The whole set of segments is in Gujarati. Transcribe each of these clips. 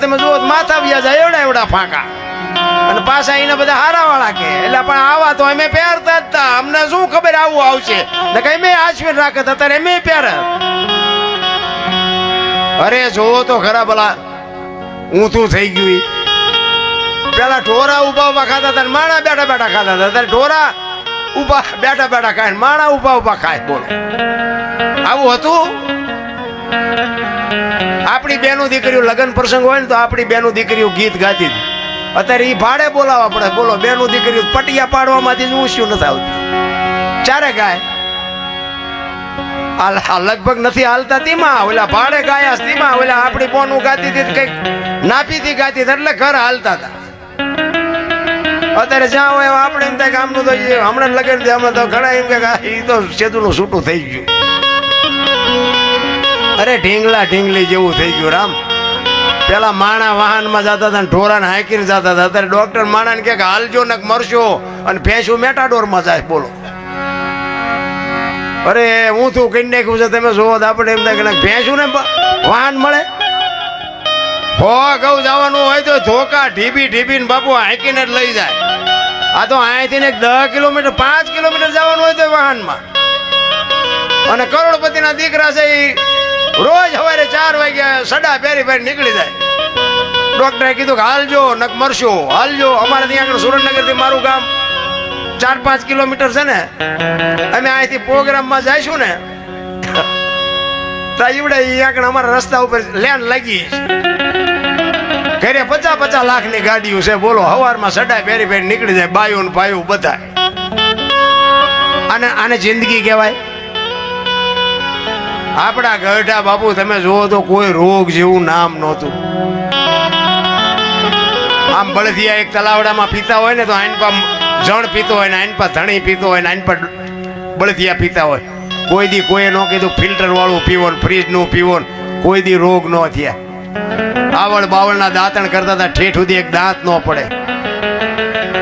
તમે જુઓ માથા વ્યા જાય એવડા એવડા ફાંકા અને પાછા એને બધા હારા વાળા કે એટલે પણ આવા તો અમે પહેરતા જ હતા, અમને શું ખબર આવું આવશે ને કઈ મેં આશ્વિન રાખત અત્યારે અમે પહેરત. અરે જોવો તો ખરા ભલા ઊંધું થઈ ગયું. પેલા ઢોરા ઉભા ઉભા ખાતા હતા, માણા બેઠા બેઠા ખાતા હતા. અત્યારે ઢોરા ઉભા બેઠા બેઠા ખાય, માણા ઉભા ઉભા ખાય. બોલો આવું હતું? આપણી બેનું દીકરીઓ લગ્ન પ્રસંગ હોય ને તો આપણી બેનું દીકરીઓ ગીત ગાતી હતી. અત્યારે ઈ ભાડે બોલાવવા પડે. બોલો બેનું દીકરીઓ પટિયા પાડવામાંથી ઊંચું નથી આવતી, ચારે ગાય. લગભગ નથી હાલતા તીમાં, ઓલા ભાડે ગાયા તીમાં, ઓલા આપણી બોનું ગાતી હતી કઈક નાપીથી ગાતી હતી એટલે ઘર હાલતા હતા. અત્યારે જ્યાં હોય આપણે એમ થાય કે આમનું તો હમણાં લગન છે, હમણાં તો ઘણા એમ કે એ તો સેતુનું છૂટું થઈ ગયું. અરે ઢીંગલા ઢીંગલી જેવું થઈ ગયું રામ. પેલા માણા વાહનમાં જતા હતા ને ઢોરાને હાંકીને જતા હતા. અત્યારે ડોક્ટર માણાને કે હાલજો ને મરશો અને ભેંસું મેટાડોરમાં જાય. બોલો અરે હું તું કઈ નાખ્યું છે તમે જોવો આપણે એમ થાય કે ભેંસું ને વાહન મળે. હો ગૌ જવાનું હોય તો ધોકા ઢીબી ઢીબી ને બાપુ હાંકીને જ લઈ જાય. આ તો અહીંથી ને 10 કિલોમીટર 5 કિલોમીટર જવાનું હોય તો વાહનમાં. અને કરોડપતિના દીકરા છે એ રોજ સવારે 4 વાગ્યા સડા પહેરી પહેરી નીકળી જાય. ડોક્ટરે કીધું કે હાલજો નક મરશો, હાલજો. અમારે ત્યાં આગળ સુરેન્દ્રનગર થી મારું ગામ 4-5 કિલોમીટર છે ને. અમે અહીંથી પ્રોગ્રામમાં જઈશું ને તો ઈવડે આગળ અમારા રસ્તા ઉપર લેન લાગી ઘરે 50-50 લાખની ગાડીઓ છે. બોલો સવારમાં સડા પહેરી પહેરી નીકળી જાય બાયું ને ભાઈઓ બધા. આને જિંદગી કહેવાય? આપણા ગઢા બાપુ તમે જુઓ તો કોઈ રોગ જેવું નામ નહોતું. આમ બળદિયા એક તલાવડામાં પીતા હોય ને તો આઈન પા જણ પીતો હોય ને આઈન પા ધણી પીતો હોય ને આઈન પા બળદિયા પીતા હોય. કોઈ દી કોઈએ ન કીધું ફિલ્ટર વાળું પીવો ને ફ્રીજ નું પીવો ને. કોઈ દી રોગ ન થયા. આવળ બાવળના દાંતણ કરતા હતા ઠેઠ સુધી એક દાંત ન પડે.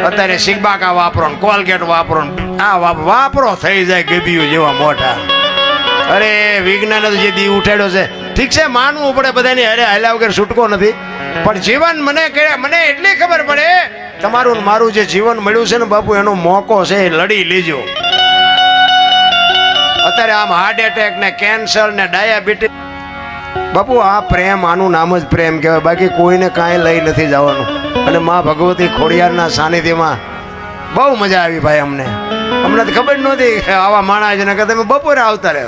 અત્યારે સિગ્બાકા વાપરો ને કોલગેટ વાપરો ને આ વાપરો થઈ જાય ગબીયું જેવા મોઢા. અરે વિજ્ઞાન જે દી ઉઠાડ્યો છે ઠીક છે, માનવું પડે બધાની અરે હાલ્યા વગર છૂટકો નથી. પણ જીવન મને એટલી ખબર પડે તમારું મારું જે જીવન મળ્યું છે ને બાપુ એનો મોકો છે એ લડી લેજો. અત્યારે આમ હાર્ટ એટેક ને કેન્સર ને ડાયાબિટીસ બાપુ આ પ્રેમ, આનું નામ જ પ્રેમ કહેવાય. બાકી કોઈને કાંઈ લઈ નથી જવાનું. અને માં ભગવતી ખોડિયારના સાનિધ્યમાં બહુ મજા આવી ભાઈ. અમને તો ખબર નહોતી આવા માણસ ને કે તમે બપોરે આવતા રહે.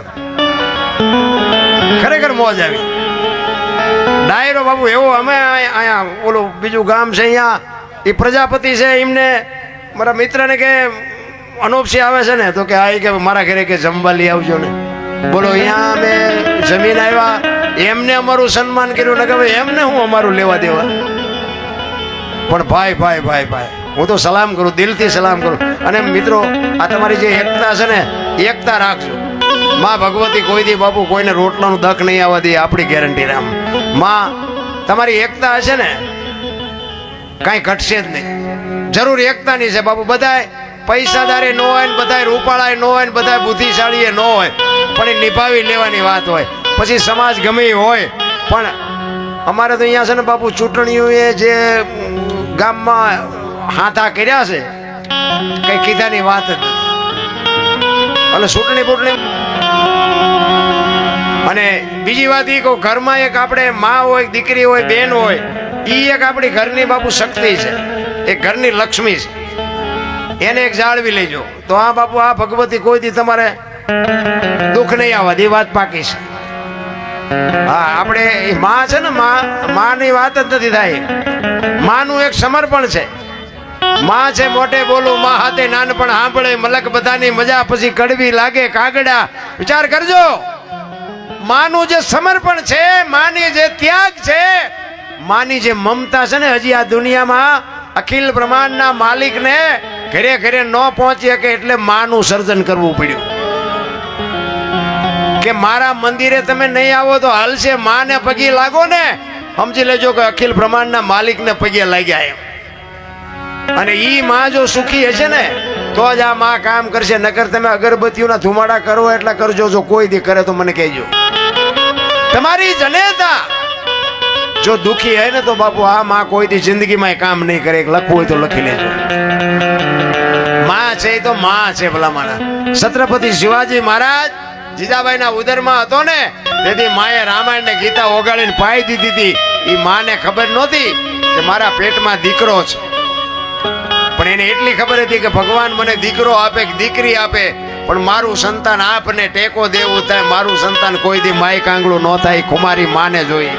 ખરેખર મોજ આવી. ડાયરો બાપુ એવો. અમે અહીંયા ઓલું બીજું ગામ છે અહીંયા એ પ્રજાપતિ છે, એમને મારા મિત્રને કે અનોપસી આવે છે ને તો કે આ કે મારા ઘરે કે જમવા લઈ આવજો ને. બોલો અહીંયા અમે જમીન આવ્યા, એમને અમારું સન્માન કર્યું ને કે એમને હું અમારું લેવા દેવા. પણ ભાઈ ભાઈ ભાઈ ભાઈ હું તો સલામ કરું, દિલથી સલામ કરું. અને મિત્રો આ તમારી જે એકતા છે ને એકતા રાખજો. માં ભગવતી કોઈ દી બાપુ કોઈને રોટલાનું દખ નહીં આવવા દે, આપણી ગેરંટી રામ. માં તમારી એકતા હશે ને કાંઈ ઘટશે જ નહીં. જરૂર એકતાની છે બાપુ. બધાય પૈસાદારે ન હોય ને બધાય રૂપાળાએ ન હોય ને બધાય બુદ્ધિશાળીએ ન હોય, પણ એ નિભાવી લેવાની વાત હોય. પછી સમાજ ગમે હોય. પણ અમારે તો અહીંયા છે ને બાપુ ચૂંટણીઓએ જે ગામમાં હાથા કર્યા છે કઈ કીધાની વાત જ નથી. અને ચૂંટણી અને બીજી વાત એ કહું, ઘરમાં એક આપણે માં હોય, દીકરી હોય, બેન હોય, એ એક આપણી ઘરની બાપુ શક્તિ છે, એક ઘરની લક્ષ્મી છે. એને એક જાળવી લેજો તો આ બાપુ આ ભગવતી કોઈ દી તમારે દુઃખ નહીં આવવા દે. વાત પાકી છે. હા આપણે માં છે ને માની વાત જ નથી થાય. માનું એક સમર્પણ છે. માં છે મોટે બોલું, માં હાથે નાનપણ સાંભળે, મલક બધાની મજા પછી કડવી લાગે કાગડા. વિચાર કરજો, માનું જે સમર્પણ છે, માની જે ત્યાગ છે, માની જે મમતા છે ને હજી આ દુનિયામાં અખિલ બ્રહ્માંડના માલિકને ઘરે ઘરે ન પહોંચી શકે એટલે માનું સર્જન કરવું પડ્યું. કે મારા મંદિરે તમે નહીં આવો તો હાલશે, માને પગે લાગો ને સમજી લેજો કે અખિલ બ્રહ્માંડના માલિકને પગે લાગ્યા એમ. અને ઈ માં જો સુખી હશે ને તો જ આ માં કામ કરશે. નકર તમે અગરબત્તીઓના ધુમાડા કરો એટલા કરજો, જો કોઈ દી કરે તો મને કહેજો. તમારી જનેતા જો દુખી હોય ને તો બાપુ આ માં કોઈથી જિંદગીમાં કામ નહીં કરે. લખવું હોય તો લખી લેજો. માં છે એ તો માં છે ભલા માના. છત્રપતિ શિવાજી મહારાજ જીજાબાઈના ઉદરમાં હતો ને, તેથી માએ રામાયણ ને ગીતા ઓગાળીને પાઈ દીધી હતી. એ માને ખબર નહોતી કે મારા પેટમાં દીકરો છે, પણ એને એટલી ખબર હતી કે ભગવાન મને દીકરો આપે કે દીકરી આપે, પણ મારું સંતાન આપને ટેકો દેવું થાય. મારું સંતાન કોઈ દી માય કાંગળું ન થાય. કુમારી માને જોઈ.